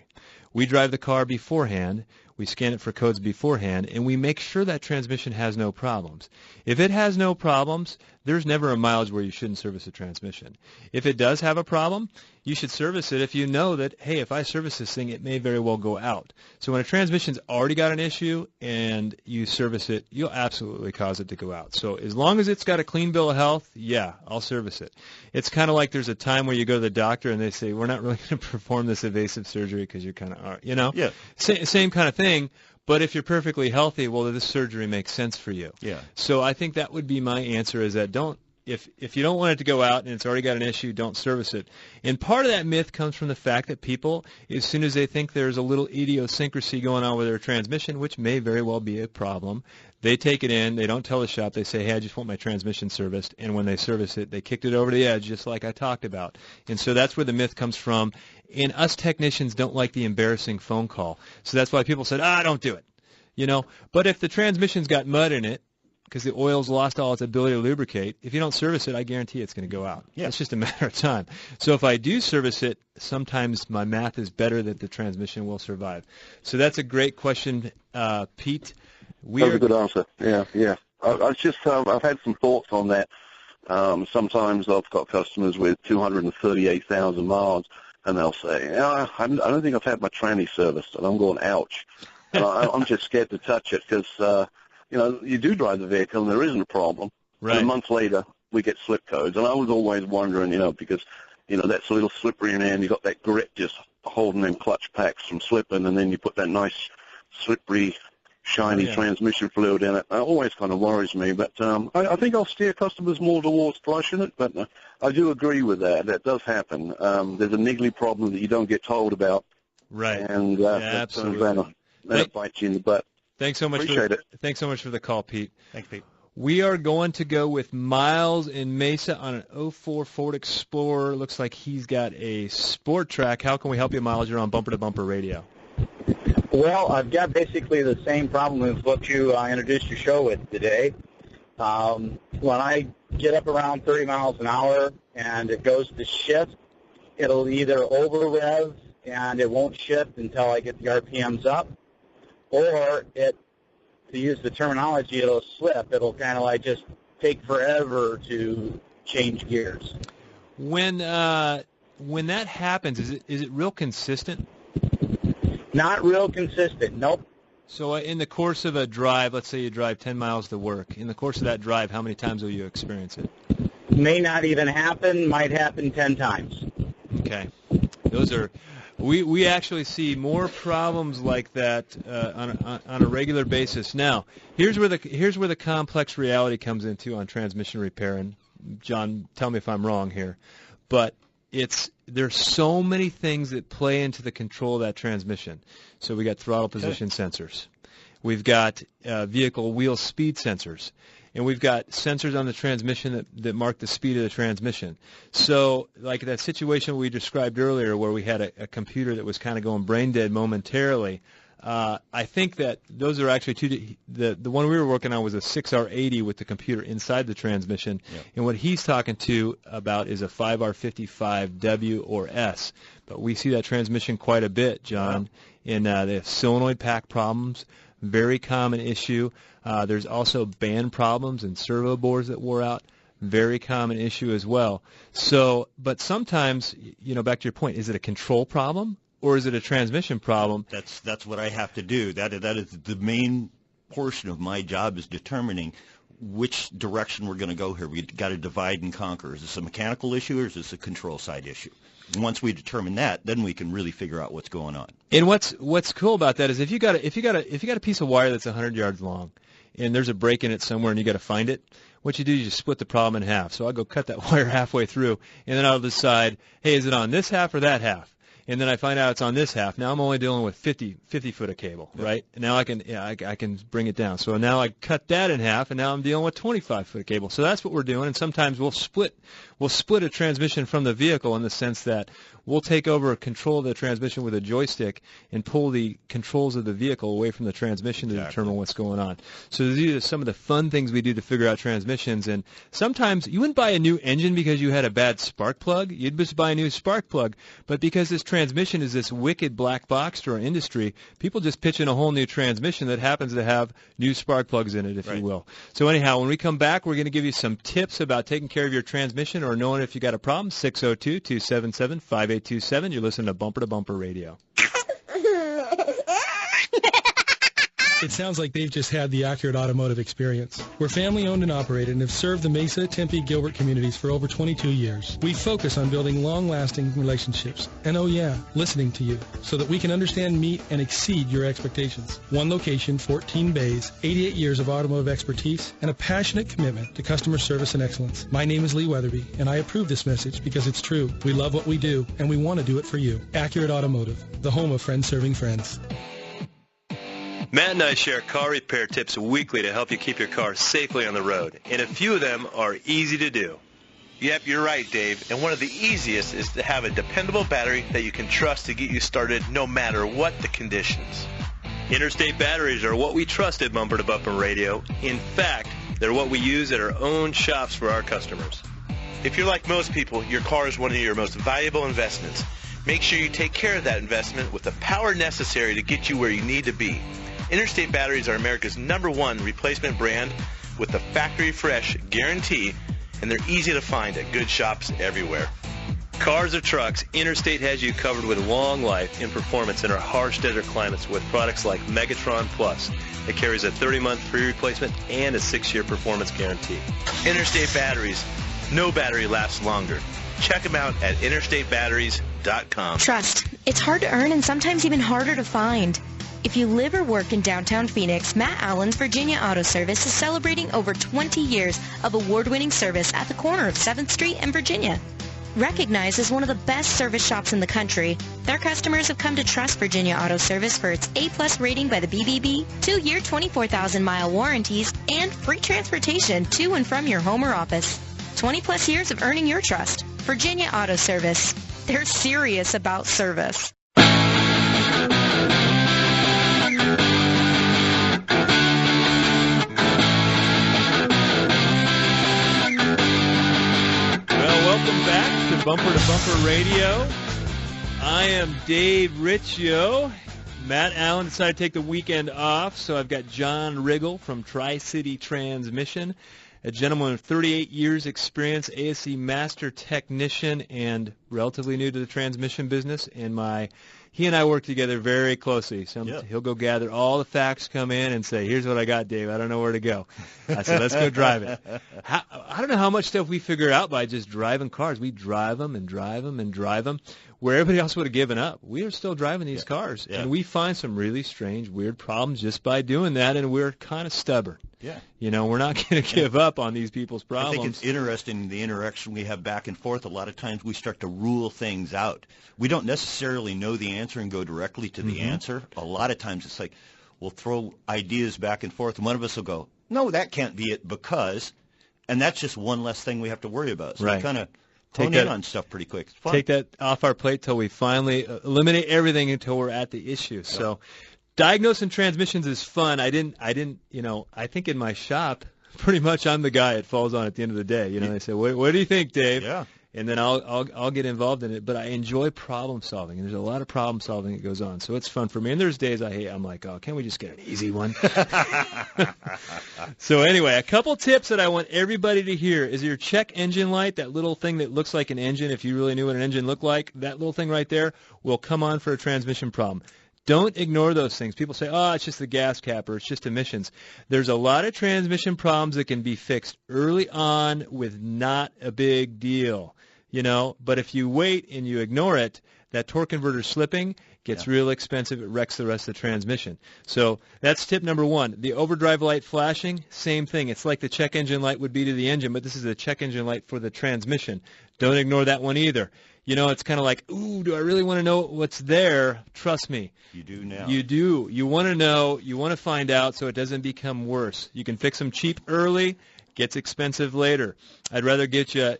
We drive the car beforehand, we scan it for codes beforehand, and we make sure that transmission has no problems. If it has no problems, there's never a mileage where you shouldn't service a transmission. If it does have a problem, you should service it if you know that, hey, if I service this thing, it may very well go out. So when a transmission's already got an issue and you service it, you'll absolutely cause it to go out. So as long as it's got a clean bill of health, yeah, I'll service it. It's kind of like there's a time where you go to the doctor and they say, we're not really going to perform this invasive surgery because you're kind of, Yeah. Same kind of thing. But if you're perfectly healthy, well, this surgery makes sense for you. Yeah. So I think that would be my answer, is that if you don't want it to go out and it's already got an issue, don't service it. And part of that myth comes from the fact that people, as soon as they think there's a little idiosyncrasy going on with their transmission, which may very well be a problem, they take it in, they don't tell the shop, they say, hey, I just want my transmission serviced, and when they service it, they kicked it over the edge, just like I talked about. And so that's where the myth comes from. And us technicians don't like the embarrassing phone call. So that's why people said, don't do it. But if the transmission's got mud in it, because the oil's lost all its ability to lubricate, if you don't service it, I guarantee it's going to go out. Yeah. It's just a matter of time. So if I do service it, sometimes my math is better that the transmission will survive. So that's a great question, Pete. That's a good answer. Yeah. I've had some thoughts on that. Sometimes I've got customers with 238,000 miles, and they'll say, I don't think I've had my tranny serviced. And I'm going, ouch. And I'm just scared to touch it because, you do drive the vehicle and there isn't a problem. Right. And a month later, we get slip codes. And I was always wondering, because, that's a little slippery in there and you got that grip just holding them clutch packs from slipping, and then you put that nice slippery, shiny transmission fluid in it. It always kind of worries me. But I think I'll steer customers more towards flushing it. But I do agree with that. That does happen. There's a niggly problem that you don't get told about. Right. And absolutely. That bites you in the butt. Thanks so much. Appreciate it. Thanks so much for the call, Pete. Thanks, Pete. We are going to go with Miles in Mesa on an 04 Ford Explorer. Looks like he's got a Sport Track. How can we help you, Miles? You're on Bumper to Bumper Radio. Well, I've got basically the same problem as what you introduced your show with today. When I get up around 30 miles an hour and it goes to shift, it'll either over-rev and it won't shift until I get the RPMs up, or to use the terminology, it'll slip. It'll kind of like just take forever to change gears. When that happens, is it real consistent? Not real consistent, nope. So in the course of a drive, let's say you drive 10 miles to work, in the course of that drive, how many times will you experience it? May not even happen, might happen 10 times. Okay. We actually see more problems like that on a regular basis. Now, here's where the complex reality comes into on transmission repair, and John, tell me if I'm wrong here. but there's so many things that play into the control of that transmission. So we got throttle position sensors. We've got vehicle wheel speed sensors. And we've got sensors on the transmission that mark the speed of the transmission. So like that situation we described earlier where we had a computer that was kind of going brain dead momentarily, I think that those are actually the one we were working on was a 6R80 with the computer inside the transmission. Yep. And what he's talking to about is a 5R55W or S. But we see that transmission quite a bit, John. Wow. And they have solenoid pack problems. Very common issue. There's also band problems and servo boards that wore out. Very common issue as well. So, but sometimes, back to your point, is it a control problem or is it a transmission problem? That's what I have to do. That is the main portion of my job is determining which direction we're going to go here. We've got to divide and conquer. Is this a mechanical issue or is this a control side issue? Once we determine that, then we can really figure out what's going on. And what's cool about that is if you got a piece of wire that's 100 yards long, and there's a break in it somewhere, and you got to find it, what you do is you split the problem in half. So I'll go cut that wire halfway through, and then I'll decide, hey, is it on this half or that half? And then I find out it's on this half. Now I'm only dealing with 50 foot of cable, right? And now I can bring it down. So now I cut that in half, and now I'm dealing with 25 foot of cable. So that's what we're doing. And sometimes we'll split a transmission from the vehicle in the sense that we'll take over control of the transmission with a joystick and pull the controls of the vehicle away from the transmission to determine what's going on. So these are some of the fun things we do to figure out transmissions. And sometimes you wouldn't buy a new engine because you had a bad spark plug. You'd just buy a new spark plug. But because this transmission is this wicked black box to our industry, people just pitch in a whole new transmission that happens to have new spark plugs in it, if you will. So anyhow, when we come back, we're going to give you some tips about taking care of your transmission or knowing if you got a problem. 602-277-5827. You're listening to Bumper to Bumper Radio. It sounds like they've just had the accurate automotive experience. We're family-owned and operated and have served the Mesa, Tempe, Gilbert communities for over 22 years. We focus on building long-lasting relationships and, listening to you so that we can understand, meet, and exceed your expectations. One location, 14 bays, 88 years of automotive expertise, and a passionate commitment to customer service and excellence. My name is Lee Weatherby, and I approve this message because it's true. We love what we do, and we want to do it for you. Accurate Automotive, the home of friends serving friends. Matt and I share car repair tips weekly to help you keep your car safely on the road, and a few of them are easy to do. Yep, you're right, Dave. And one of the easiest is to have a dependable battery that you can trust to get you started no matter what the conditions. Interstate batteries are what we trust at Bumper to Bumper Radio. In fact, they're what we use at our own shops for our customers. If you're like most people, your car is one of your most valuable investments. Make sure you take care of that investment with the power necessary to get you where you need to be. Interstate Batteries are America's #1 replacement brand with the factory fresh guarantee, and they're easy to find at good shops everywhere. Cars or trucks, Interstate has you covered with long life and performance in our harsh desert climates with products like Megatron Plus that carries a 30-month free replacement and a 6-year performance guarantee. Interstate Batteries. No battery lasts longer. Check them out at interstatebatteries.com. Trust. It's hard to earn and sometimes even harder to find. If you live or work in downtown Phoenix, Matt Allen's Virginia Auto Service is celebrating over 20 years of award-winning service at the corner of 7th Street and Virginia. Recognized as one of the best service shops in the country, their customers have come to trust Virginia Auto Service for its A+ rating by the BBB, 2-year 24,000-mile warranties, and free transportation to and from your home or office. 20-plus years of earning your trust. Virginia Auto Service. They're serious about service. Welcome back to Bumper Radio. I am Dave Riccio. Matt Allen decided to take the weekend off, so I've got John Riggle from Tri-City Transmission, a gentleman with 38 years experience, ASE master technician, and relatively new to the transmission business. And he and I work together very closely. So he'll go gather all the facts, come in, and say, here's what I got, Dave. I don't know where to go. I said, let's go drive it. I don't know how much stuff we figure out by just driving cars. We drive them and drive them and drive them. where everybody else would have given up. We are still driving these cars, and we find some really strange, weird problems just by doing that, and we're kind of stubborn. Yeah. We're not going to give up on these people's problems. I think it's interesting, the interaction we have back and forth. A lot of times we start to rule things out. We don't necessarily know the answer and go directly to the answer. A lot of times it's like we'll throw ideas back and forth, and one of us will go, no, that can't be it because, and that's just one less thing we have to worry about. So we kind of hone in on stuff pretty quick. It's fun. Take that off our plate till we finally eliminate everything until we're at the issue. So diagnosing transmissions is fun. I think in my shop, pretty much I'm the guy it falls on at the end of the day. They say, what do you think, Dave? Yeah. And then I'll get involved in it. But I enjoy problem solving, and there's a lot of problem solving that goes on. So it's fun for me. And there's days I'm like, oh, can't we just get an easy one? So anyway, a couple tips that I want everybody to hear is your check engine light, that little thing that looks like an engine. If you really knew what an engine looked like, that little thing right there will come on for a transmission problem. Don't ignore those things. People say, oh, it's just the gas cap or it's just emissions. There's a lot of transmission problems that can be fixed early on with not a big deal, But if you wait and you ignore it, that torque converter slipping gets real expensive. It wrecks the rest of the transmission. So that's tip number one. The overdrive light flashing, same thing. It's like the check engine light would be to the engine, but this is a check engine light for the transmission. Don't ignore that one either. It's kind of like, ooh, do I really want to know what's there? Trust me. You do now. You do. You want to know. You want to find out so it doesn't become worse. You can fix them cheap early. Gets expensive later. I'd rather get you,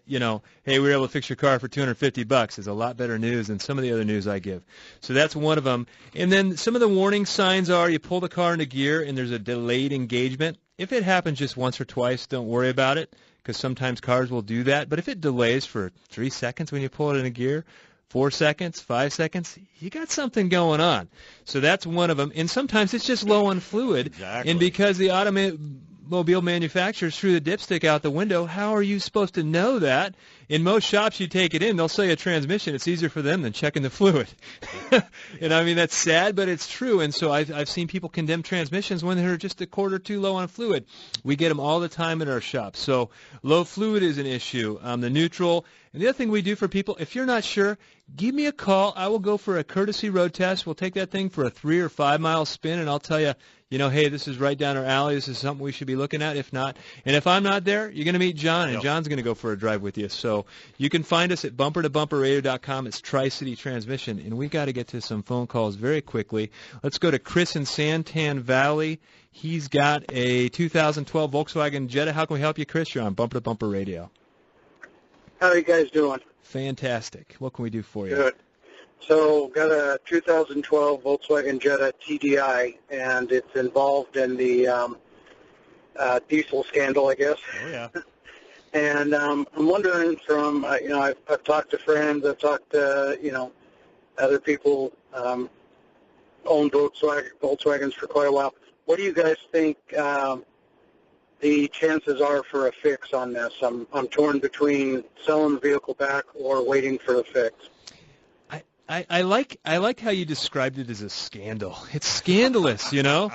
hey, we were able to fix your car for $250. Is a lot better news than some of the other news I give. So that's one of them. And then some of the warning signs are you pull the car into gear and there's a delayed engagement. If it happens just once or twice, don't worry about it, because sometimes cars will do that. But if it delays for 3 seconds when you pull it into gear, 4 seconds, 5 seconds, you got something going on. So that's one of them. And sometimes it's just low on fluid. Exactly. And because the automobile manufacturers threw the dipstick out the window, how are you supposed to know that? In most shops, you take it in, they'll say a transmission. It's easier for them than checking the fluid. And I mean, that's sad, but it's true. And so I've seen people condemn transmissions when they're just a quart or two low on fluid. We get them all the time in our shop. So low fluid is an issue. The neutral. And the other thing we do for people, if you're not sure, give me a call. I will go for a courtesy road test. We'll take that thing for a 3 or 5 mile spin, and I'll tell you, hey, this is right down our alley. This is something we should be looking at. If not, and if I'm not there, you're going to meet John, and John's going to go for a drive with you. So you can find us at bumpertobumperradio.com. It's Tri-City Transmission, and we got to get to some phone calls very quickly. Let's go to Chris in Santan Valley. He's got a 2012 Volkswagen Jetta. How can we help you, Chris? You're on Bumper to Bumper Radio. How are you guys doing? Fantastic. What can we do for you? Good. So got a 2012 Volkswagen Jetta TDI, and it's involved in the diesel scandal, I guess. Oh, yeah. And I'm wondering from, I've talked to friends, I've talked to, other people owned Volkswagens for quite a while. What do you guys think the chances are for a fix on this? I'm torn between selling the vehicle back or waiting for the fix. I like how you described it as a scandal. It's scandalous, cheating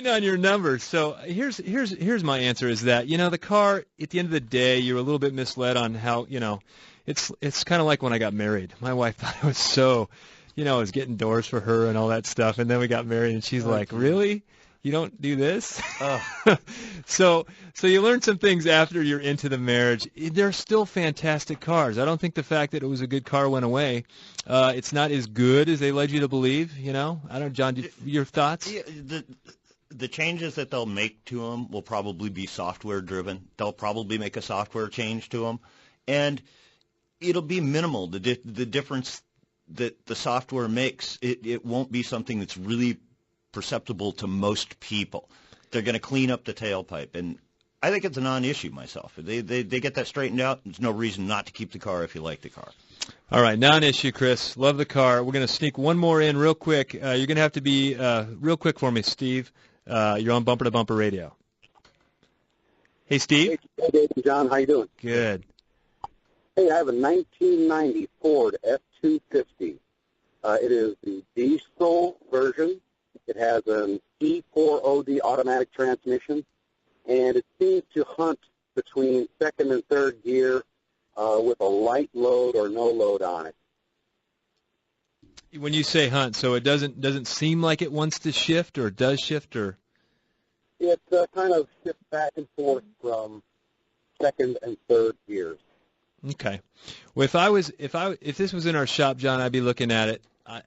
on your numbers. So here's my answer is that, the car, at the end of the day, you're a little bit misled on how, it's kind of like when I got married. My wife thought I was so, I was getting doors for her and all that stuff, and then we got married, and she's like, really? You don't do this? Oh. So you learn some things after you're into the marriage. They're still fantastic cars. I don't think the fact that it was a good car went away. It's not as good as they led you to believe, I don't, John, your thoughts? Yeah, the changes that they'll make to them will probably be software driven. They'll probably make a software change to them, and it'll be minimal. The difference that the software makes, it won't be something that's really perceptible to most people. They're going to clean up the tailpipe, and I think it's a non-issue myself. They get that straightened out. There's no reason not to keep the car if you like the car. All right, non-issue, Chris. Love the car. We're going to sneak one more in real quick. You're going to have to be real quick for me, Steve. You're on Bumper to Bumper Radio. Hey, Steve. Hey, Dave and John. How you doing? Good. Hey, I have a 1990 Ford F-250. It is the diesel version. It has an E4OD automatic transmission, and it seems to hunt between second and third gear with a light load or no load on it. When you say hunt, so it doesn't seem like it wants to shift, or does shift, or It kind of shifts back and forth from second and third gears. okay. Well, if this was in our shop, John, I'd be looking at it.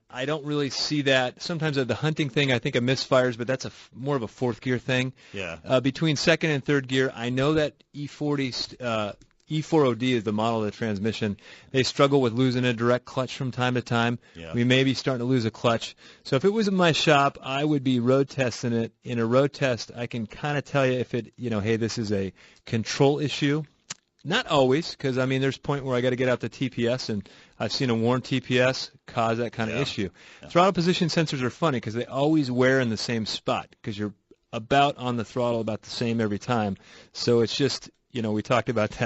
I don't really see that. Sometimes the hunting thing, I think of misfires, but that's more of a fourth gear thing. Yeah. Between second and third gear, I know that E4OD is the model of the transmission. They struggle with losing a direct clutch from time to time. Yeah. We may be starting to lose a clutch. So if it was in my shop, I would be road testing it. In a road test, I can kind of tell you if it, hey, this is a control issue. Not always, because, there's a point where I got to get out the TPS, and I've seen a worn TPS cause that kind of issue. Yeah. Throttle position sensors are funny because they always wear in the same spot because you're about on the throttle about the same every time. So it's just, we talked about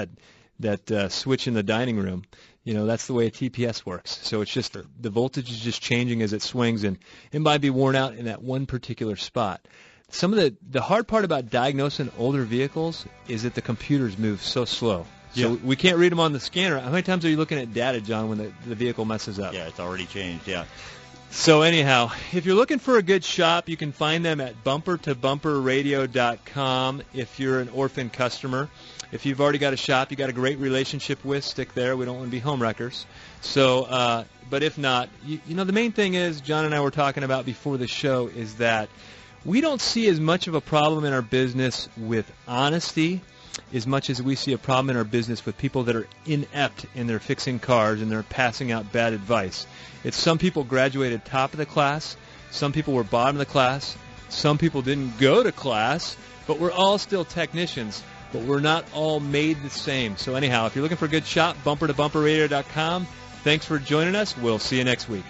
that switch in the dining room. That's the way a TPS works. So it's just the voltage is just changing as it swings, and it might be worn out in that one particular spot. Some of the hard part about diagnosing older vehicles is that the computers move so slow. So we can't read them on the scanner. How many times are you looking at data, John, when the vehicle messes up? Yeah, it's already changed, yeah. So anyhow, if you're looking for a good shop, you can find them at bumpertobumperradio.com if you're an orphan customer. If you've already got a shop you got a great relationship with, stick there. We don't want to be homewreckers. So, but if not, the main thing is, John and I were talking about before the show, is that we don't see as much of a problem in our business with honesty as much as we see a problem in our business with people that are inept and they're fixing cars and they're passing out bad advice. It's some people graduated top of the class, some people were bottom of the class, some people didn't go to class, but we're all still technicians, but we're not all made the same. So anyhow, if you're looking for a good shop, bumpertobumperradio.com. Thanks for joining us. We'll see you next week.